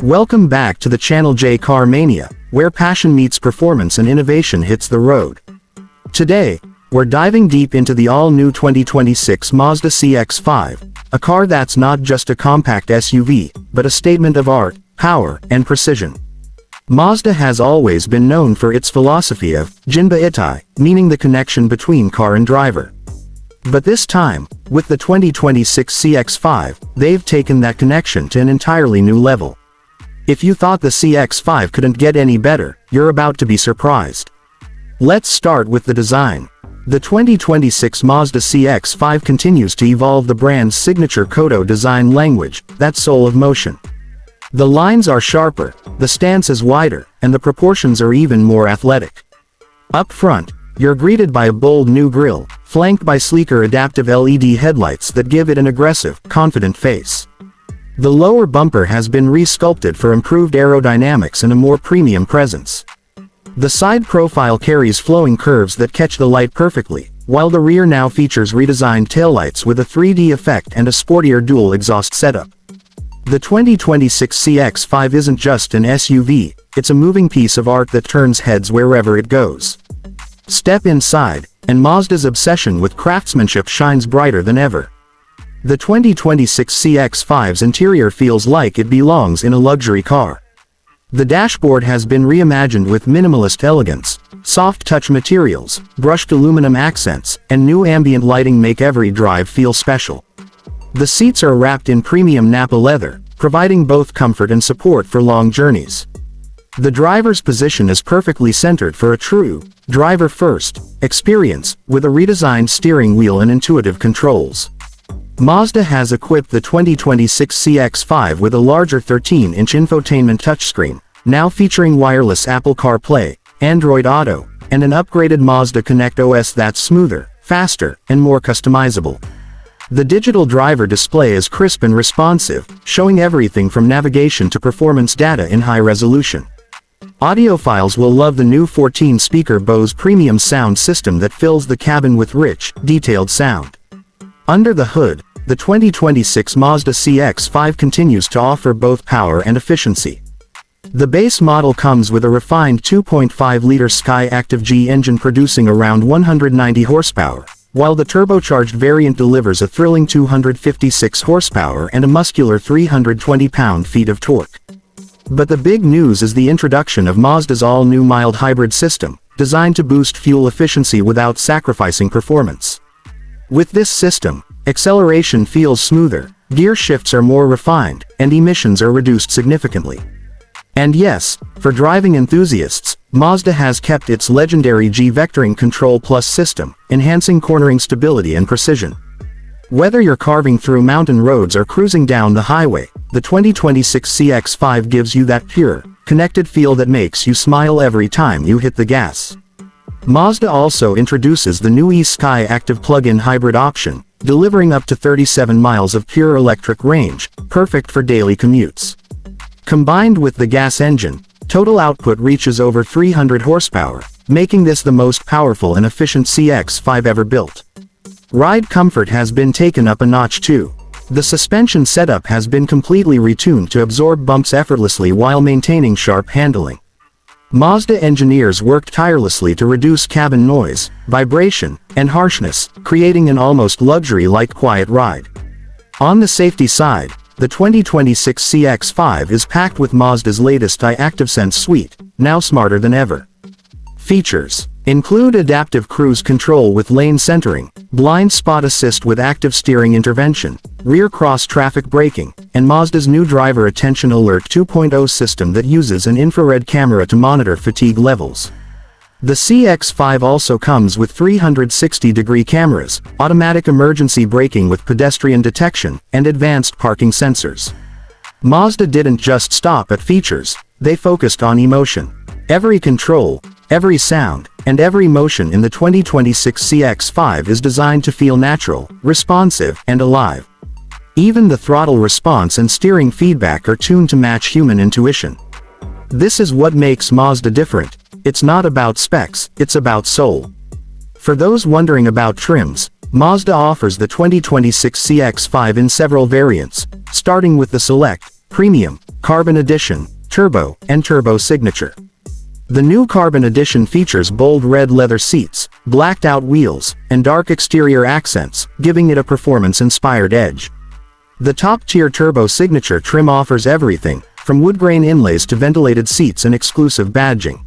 Welcome back to the channel J Car Mania, where passion meets performance and innovation hits the road. Today, we're diving deep into the all-new 2026 Mazda CX-5, a car that's not just a compact SUV, but a statement of art, power, and precision. Mazda has always been known for its philosophy of Jinba Itai, meaning the connection between car and driver. But this time, with the 2026 CX-5, they've taken that connection to an entirely new level. If you thought the CX-5 couldn't get any better, you're about to be surprised. Let's start with the design. The 2026 Mazda CX-5 continues to evolve the brand's signature Kodo design language, that soul of motion. The lines are sharper, the stance is wider, and the proportions are even more athletic. Up front, you're greeted by a bold new grille, flanked by sleeker adaptive LED headlights that give it an aggressive, confident face. The lower bumper has been re-sculpted for improved aerodynamics and a more premium presence. The side profile carries flowing curves that catch the light perfectly, while the rear now features redesigned taillights with a 3D effect and a sportier dual exhaust setup. The 2026 CX-5 isn't just an SUV, it's a moving piece of art that turns heads wherever it goes. Step inside, and Mazda's obsession with craftsmanship shines brighter than ever. The 2026 CX-5's interior feels like it belongs in a luxury car. The dashboard has been reimagined with minimalist elegance, soft touch materials, brushed aluminum accents, and new ambient lighting make every drive feel special. The seats are wrapped in premium Nappa leather, providing both comfort and support for long journeys. The driver's position is perfectly centered for a true driver-first experience, with a redesigned steering wheel and intuitive controls. Mazda has equipped the 2026 CX-5 with a larger 13-inch infotainment touchscreen, now featuring wireless Apple CarPlay, Android Auto, and an upgraded Mazda Connect OS that's smoother, faster, and more customizable. The digital driver display is crisp and responsive, showing everything from navigation to performance data in high resolution. Audiophiles will love the new 14-speaker Bose premium sound system that fills the cabin with rich, detailed sound. Under the hood, the 2026 Mazda CX-5 continues to offer both power and efficiency. The base model comes with a refined 2.5-liter Skyactiv-G engine producing around 190 horsepower, while the turbocharged variant delivers a thrilling 256 horsepower and a muscular 320 pound-feet of torque. But the big news is the introduction of Mazda's all-new mild hybrid system, designed to boost fuel efficiency without sacrificing performance. With this system, acceleration feels smoother, gear shifts are more refined, and emissions are reduced significantly. And yes, for driving enthusiasts, Mazda has kept its legendary G-Vectoring Control Plus system, enhancing cornering stability and precision. Whether you're carving through mountain roads or cruising down the highway, the 2026 CX-5 gives you that pure, connected feel that makes you smile every time you hit the gas. Mazda also introduces the new e-Skyactiv plug-in hybrid option, delivering up to 37 miles of pure electric range, perfect for daily commutes. Combined with the gas engine, total output reaches over 300 horsepower, making this the most powerful and efficient CX-5 ever built. Ride comfort has been taken up a notch too. The suspension setup has been completely retuned to absorb bumps effortlessly while maintaining sharp handling. Mazda engineers worked tirelessly to reduce cabin noise, vibration, and harshness, creating an almost luxury-like quiet ride. On the safety side, the 2026 CX-5 is packed with Mazda's latest iActiveSense suite, now smarter than ever. Features include adaptive cruise control with lane centering, blind spot assist with active steering intervention, rear cross-traffic braking, and Mazda's new Driver Attention Alert 2.0 system that uses an infrared camera to monitor fatigue levels. The CX-5 also comes with 360-degree cameras, automatic emergency braking with pedestrian detection, and advanced parking sensors. Mazda didn't just stop at features, they focused on emotion. Every control, every sound, and every motion in the 2026 CX-5 is designed to feel natural, responsive, and alive. Even the throttle response and steering feedback are tuned to match human intuition. This is what makes Mazda different. It's not about specs, it's about soul. For those wondering about trims, Mazda offers the 2026 CX-5 in several variants, starting with the Select, Premium, Carbon Edition, Turbo, and Turbo Signature. The new Carbon Edition features bold red leather seats, blacked-out wheels, and dark exterior accents, giving it a performance-inspired edge. The top-tier Turbo Signature trim offers everything, from wood-grain inlays to ventilated seats and exclusive badging.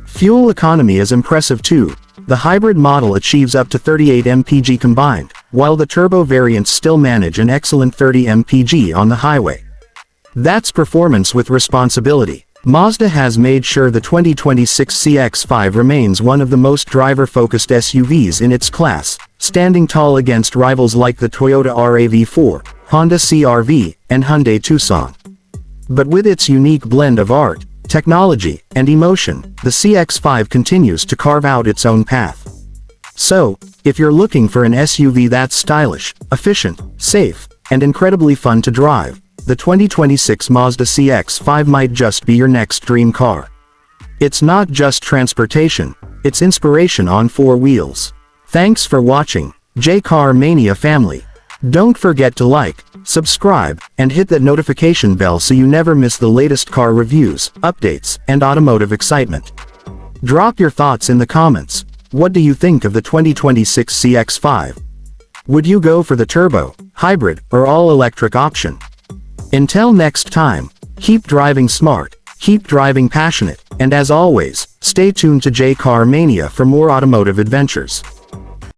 Fuel economy is impressive too. The hybrid model achieves up to 38 mpg combined, while the turbo variants still manage an excellent 30 mpg on the highway. That's performance with responsibility. Mazda has made sure the 2026 CX-5 remains one of the most driver-focused SUVs in its class, standing tall against rivals like the Toyota RAV4, Honda CR-V, and Hyundai Tucson. But with its unique blend of art, technology, and emotion, the CX-5 continues to carve out its own path. So, if you're looking for an SUV that's stylish, efficient, safe, and incredibly fun to drive, the 2026 Mazda CX-5 might just be your next dream car. It's not just transportation, it's inspiration on four wheels. Thanks for watching, J Car Mania family. Don't forget to like, subscribe, and hit that notification bell so you never miss the latest car reviews, updates, and automotive excitement. Drop your thoughts in the comments. What do you think of the 2026 CX-5? Would you go for the turbo, hybrid, or all-electric option? Until next time, keep driving smart, keep driving passionate, and as always, stay tuned to J Car Mania for more automotive adventures.